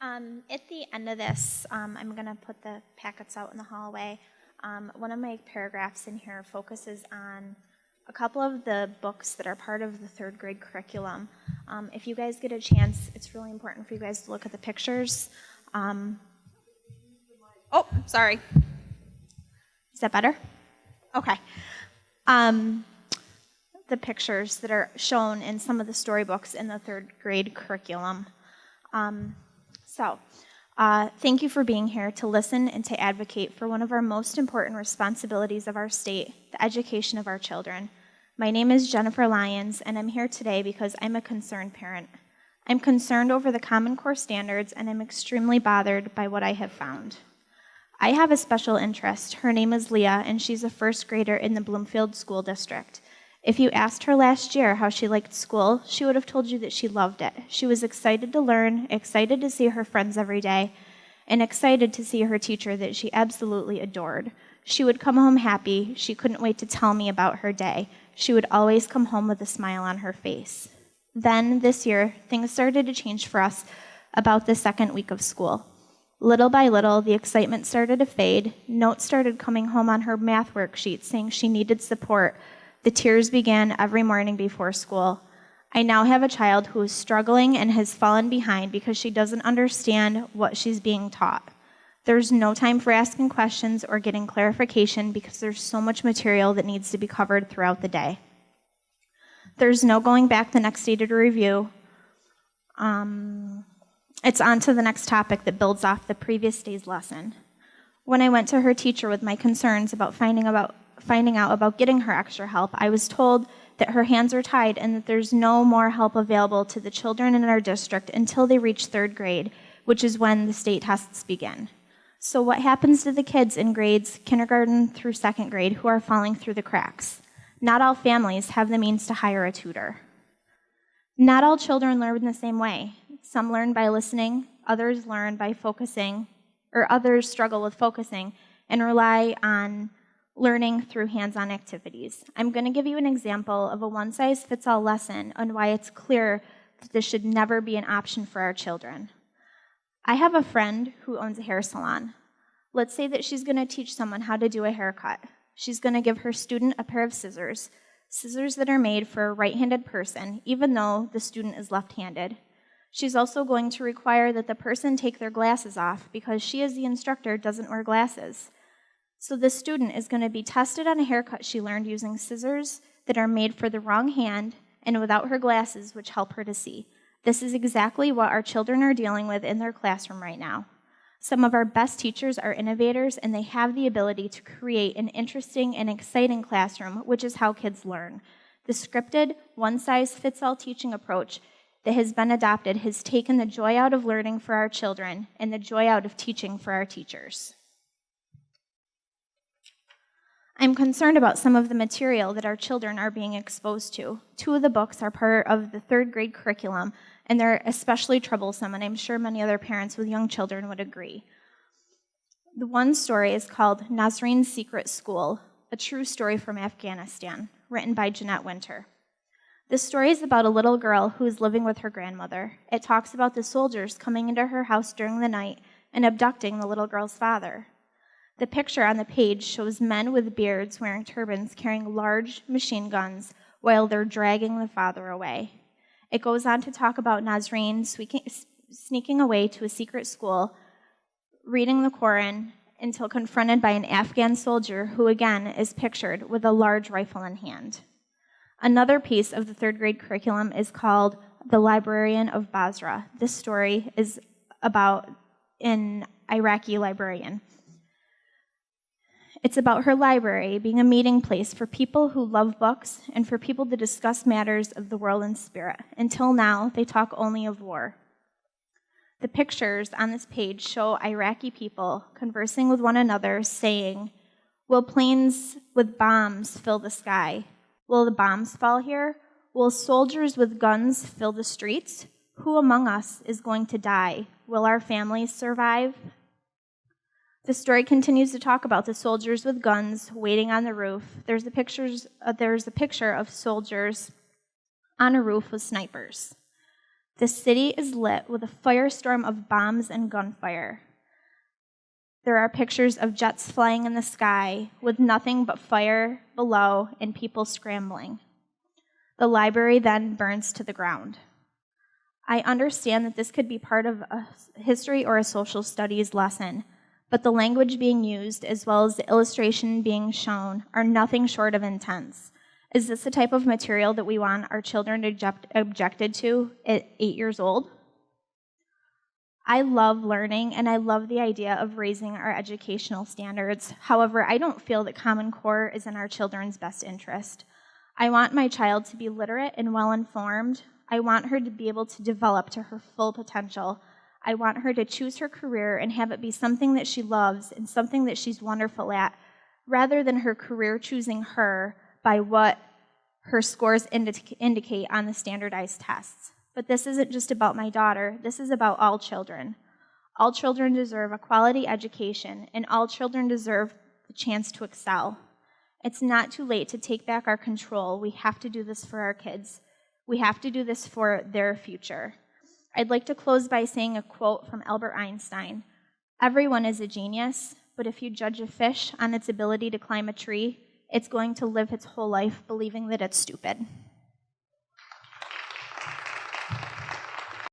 At the end of this, I'm going to put the packets out in the hallway. One of my paragraphs in here focuses on a couple of the books that are part of the third grade curriculum. If you guys get a chance, it's really important for you guys to look at the pictures. Oh, sorry. Is that better? Okay. The pictures that are shown in some of the storybooks in the third grade curriculum. Thank you for being here to listen and to advocate for one of our most important responsibilities of our state, the education of our children. My name is Jennifer Lyons, and I'm here today because I'm a concerned parent. I'm concerned over the Common Core standards, and I'm extremely bothered by what I have found. I have a special interest. Her name is Leah, and she's a first grader in the Bloomfield School District. If you asked her last year how she liked school, she would have told you that she loved it. She was excited to learn, excited to see her friends every day, and excited to see her teacher that she absolutely adored. She would come home happy. She couldn't wait to tell me about her day. She would always come home with a smile on her face. Then, this year, things started to change for us about the second week of school. Little by little, the excitement started to fade. Notes started coming home on her math worksheet saying she needed support. The tears began every morning before school. I now have a child who is struggling and has fallen behind because she doesn't understand what she's being taught. There's no time for asking questions or getting clarification because there's so much material that needs to be covered throughout the day. There's no going back the next day to review. It's on to the next topic that builds off the previous day's lesson. When I went to her teacher with my concerns about finding out about getting her extra help, I was told that her hands are tied and that there's no more help available to the children in our district until they reach third grade, which is when the state tests begin. So what happens to the kids in grades kindergarten through second grade who are falling through the cracks? Not all families have the means to hire a tutor. Not all children learn the same way. Some learn by listening, others learn by focusing, or others struggle with focusing and rely on learning through hands-on activities. I'm going to give you an example of a one-size-fits-all lesson on why it's clear that this should never be an option for our children. I have a friend who owns a hair salon. Let's say that she's going to teach someone how to do a haircut. She's going to give her student a pair of scissors that are made for a right-handed person, even though the student is left-handed. She's also going to require that the person take their glasses off because she, as the instructor, doesn't wear glasses. So the student is going to be tested on a haircut she learned using scissors that are made for the wrong hand and without her glasses, which help her to see. This is exactly what our children are dealing with in their classroom right now. Some of our best teachers are innovators, and they have the ability to create an interesting and exciting classroom, which is how kids learn. The scripted, one-size-fits-all teaching approach that has been adopted has taken the joy out of learning for our children and the joy out of teaching for our teachers. I'm concerned about some of the material that our children are being exposed to. Two of the books are part of the third grade curriculum, and they're especially troublesome, and I'm sure many other parents with young children would agree. The one story is called Nasreen's Secret School, a true story from Afghanistan, written by Jeanette Winter. This story is about a little girl who is living with her grandmother. It talks about the soldiers coming into her house during the night and abducting the little girl's father. The picture on the page shows men with beards wearing turbans carrying large machine guns while they're dragging the father away. It goes on to talk about Nasreen sneaking away to a secret school, reading the Quran until confronted by an Afghan soldier who again is pictured with a large rifle in hand. Another piece of the third grade curriculum is called The Librarian of Basra. This story is about an Iraqi librarian. It's about her library being a meeting place for people who love books and for people to discuss matters of the world and spirit. Until now, they talk only of war. The pictures on this page show Iraqi people conversing with one another, saying, "Will planes with bombs fill the sky? Will the bombs fall here? Will soldiers with guns fill the streets? Who among us is going to die? Will our families survive?" The story continues to talk about the soldiers with guns waiting on the roof. There's a picture of soldiers on a roof with snipers. The city is lit with a firestorm of bombs and gunfire. There are pictures of jets flying in the sky with nothing but fire below and people scrambling. The library then burns to the ground. I understand that this could be part of a history or a social studies lesson, but the language being used as well as the illustration being shown are nothing short of intense. Is this the type of material that we want our children objected to at 8 years old? I love learning, and I love the idea of raising our educational standards. However, I don't feel that Common Core is in our children's best interest. I want my child to be literate and well-informed. I want her to be able to develop to her full potential. I want her to choose her career and have it be something that she loves and something that she's wonderful at, rather than her career choosing her by what her scores indicate on the standardized tests. But this isn't just about my daughter. This is about all children. All children deserve a quality education, and all children deserve the chance to excel. It's not too late to take back our control. We have to do this for our kids. We have to do this for their future. I'd like to close by saying a quote from Albert Einstein. "Everyone is a genius, but if you judge a fish on its ability to climb a tree, it's going to live its whole life believing that it's stupid."